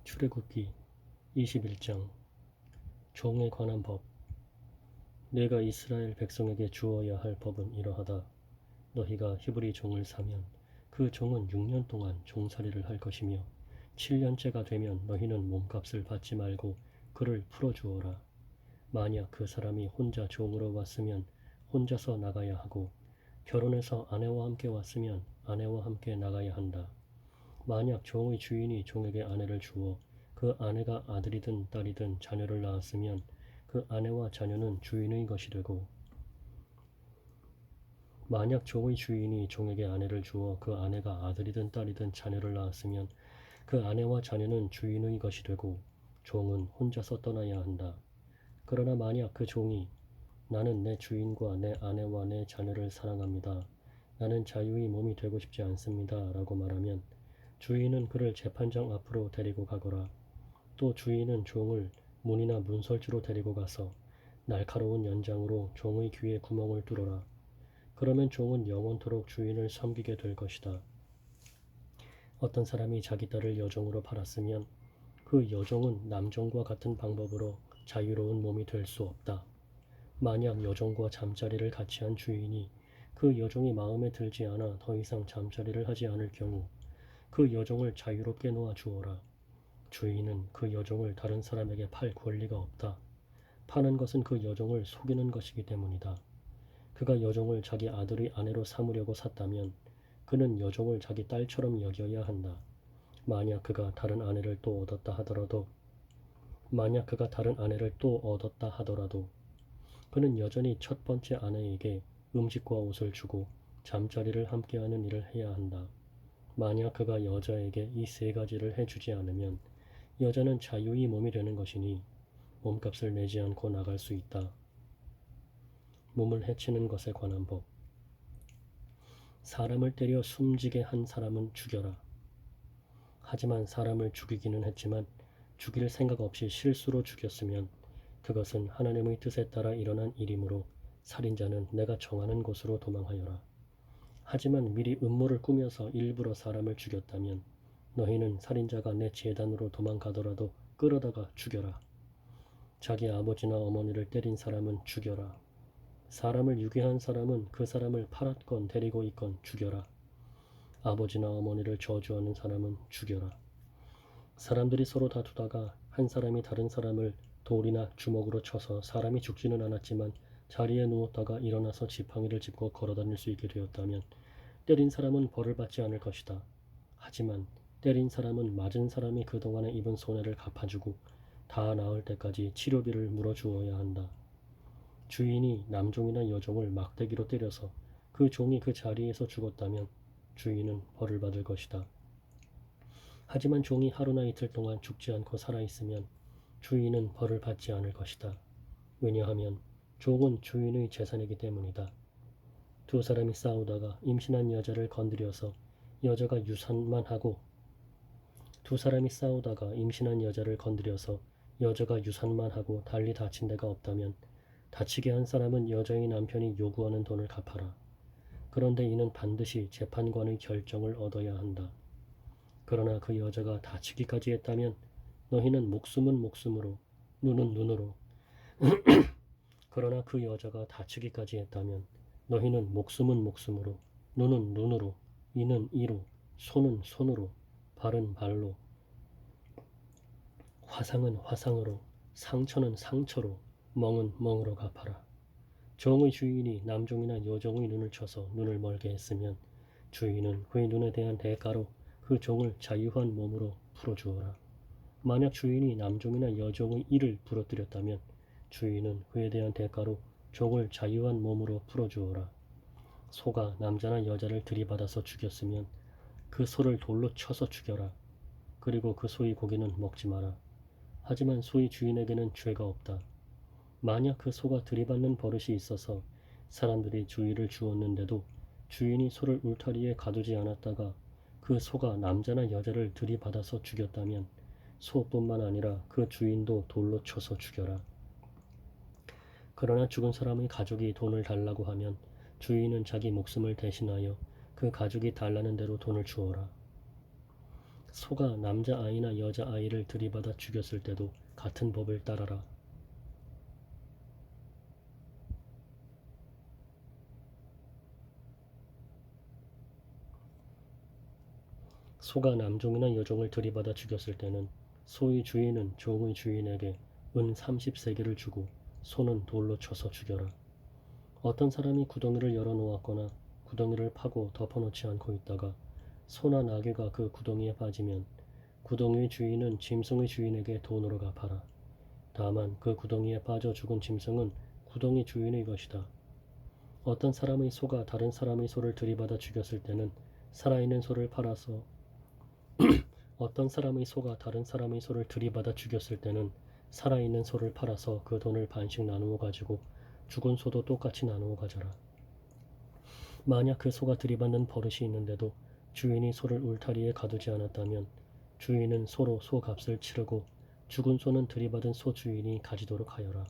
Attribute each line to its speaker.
Speaker 1: 출애굽기 21장 종에 관한 법. 내가 이스라엘 백성에게 주어야 할 법은 이러하다. 너희가 히브리 종을 사면 그 종은 6년 동안 종살이를 할 것이며 7년째가 되면 너희는 몸값을 받지 말고 그를 풀어주어라. 만약 그 사람이 혼자 종으로 왔으면 혼자서 나가야 하고 결혼해서 아내와 함께 왔으면 아내와 함께 나가야 한다. 만약 종의 주인이 종에게 아내를 주어 그 아내가 아들이든 딸이든 자녀를 낳았으면 그 아내와 자녀는 주인의 것이 되고, 만약 종의 주인이 종에게 아내를 주어 그 아내가 아들이든 딸이든 자녀를 낳았으면 그 아내와 자녀는 주인의 것이 되고 종은 혼자서 떠나야 한다. 그러나 만약 그 종이 나는 내 주인과 내 아내와 내 자녀를 사랑합니다. 나는 자유의 몸이 되고 싶지 않습니다. 라고 말하면 주인은 그를 재판장 앞으로 데리고 가거라. 또 주인은 종을 문이나 문설주로 데리고 가서 날카로운 연장으로 종의 귀에 구멍을 뚫어라. 그러면 종은 영원토록 주인을 섬기게 될 것이다. 어떤 사람이 자기 딸을 여종으로 팔았으면 그 여종은 남종과 같은 방법으로 자유로운 몸이 될 수 없다. 만약 여종과 잠자리를 같이 한 주인이 그 여종이 마음에 들지 않아 더 이상 잠자리를 하지 않을 경우 그 여종을 자유롭게 놓아 주어라. 주인은 그 여종을 다른 사람에게 팔 권리가 없다. 파는 것은 그 여종을 속이는 것이기 때문이다. 그가 여종을 자기 아들의 아내로 삼으려고 샀다면 그는 여종을 자기 딸처럼 여겨야 한다. 만약 그가 다른 아내를 또 얻었다 하더라도 그는 여전히 첫 번째 아내에게 음식과 옷을 주고 잠자리를 함께하는 일을 해야 한다. 만약 그가 여자에게 이 세 가지를 해주지 않으면 여자는 자유의 몸이 되는 것이니 몸값을 내지 않고 나갈 수 있다. 몸을 해치는 것에 관한 법. 사람을 때려 숨지게 한 사람은 죽여라. 하지만 사람을 죽이기는 했지만 죽일 생각 없이 실수로 죽였으면 그것은 하나님의 뜻에 따라 일어난 일이므로 살인자는 내가 정하는 곳으로 도망하여라. 하지만 미리 음모를 꾸며서 일부러 사람을 죽였다면 너희는 살인자가 내 제단으로 도망가더라도 끌어다가 죽여라. 자기 아버지나 어머니를 때린 사람은 죽여라. 사람을 유괴한 사람은 그 사람을 팔았건 데리고 있건 죽여라. 아버지나 어머니를 저주하는 사람은 죽여라. 사람들이 서로 다투다가 한 사람이 다른 사람을 돌이나 주먹으로 쳐서 사람이 죽지는 않았지만 자리에 누웠다가 일어나서 지팡이를 짚고 걸어다닐 수 있게 되었다면 때린 사람은 벌을 받지 않을 것이다. 하지만 때린 사람은 맞은 사람이 그동안에 입은 손해를 갚아주고 다 나을 때까지 치료비를 물어주어야 한다. 주인이 남종이나 여종을 막대기로 때려서 그 종이 그 자리에서 죽었다면 주인은 벌을 받을 것이다. 하지만 종이 하루나 이틀 동안 죽지 않고 살아있으면 주인은 벌을 받지 않을 것이다. 왜냐하면 종은 주인의 재산이기 때문이다. 두 사람이 싸우다가 임신한 여자를 건드려서 여자가 유산만 하고 달리 다친 데가 없다면 다치게 한 사람은 여자의 남편이 요구하는 돈을 갚아라. 그런데 이는 반드시 재판관의 결정을 얻어야 한다. 그러나 그 여자가 다치기까지 했다면 너희는 목숨은 목숨으로 눈은 눈으로 그러나 그 여자가 다치기까지 했다면 너희는 목숨은 목숨으로 눈은 눈으로 이는 이로 손은 손으로 발은 발로 화상은 화상으로 상처는 상처로 멍은 멍으로 갚아라. 종의 주인이 남종이나 여종의 눈을 쳐서 눈을 멀게 했으면 주인은 그의 눈에 대한 대가로 그 종을 자유한 몸으로 풀어주어라. 만약 주인이 남종이나 여종의 이를 부러뜨렸다면 주인은 그에 대한 대가로 종을 자유한 몸으로 풀어주어라. 소가 남자나 여자를 들이받아서 죽였으면 그 소를 돌로 쳐서 죽여라. 그리고 그 소의 고기는 먹지 마라. 하지만 소의 주인에게는 죄가 없다. 만약 그 소가 들이받는 버릇이 있어서 사람들이 주의를 주었는데도 주인이 소를 울타리에 가두지 않았다가 그 소가 남자나 여자를 들이받아서 죽였다면 소뿐만 아니라 그 주인도 돌로 쳐서 죽여라. 그러나 죽은 사람의 가족이 돈을 달라고 하면 주인은 자기 목숨을 대신하여 그 가족이 달라는 대로 돈을 주어라. 소가 남자아이나 여자아이를 들이받아 죽였을 때도 같은 법을 따라라. 소가 남종이나 여종을 들이받아 죽였을 때는 소의 주인은 종의 주인에게 은 30세겔을 주고 소는 돌로 쳐서 죽여라. 어떤 사람이 구덩이를 열어놓았거나 구덩이를 파고 덮어놓지 않고 있다가 소나 나귀가 그 구덩이에 빠지면 구덩이의 주인은 짐승의 주인에게 돈으로 갚아라. 다만 그 구덩이에 빠져 죽은 짐승은 구덩이 주인의 것이다. 어떤 사람의 소가 다른 사람의 소를 들이받아 죽였을 때는 살아있는 소를 팔아서 어떤 사람의 소가 다른 사람의 소를 들이받아 죽였을 때는 살아있는 소를 팔아서 그 돈을 반씩 나누어 가지고 죽은 소도 똑같이 나누어 가져라. 만약 그 소가 들이받는 버릇이 있는데도 주인이 소를 울타리에 가두지 않았다면 주인은 소로 소 값을 치르고 죽은 소는 들이받은 소 주인이 가지도록 하여라.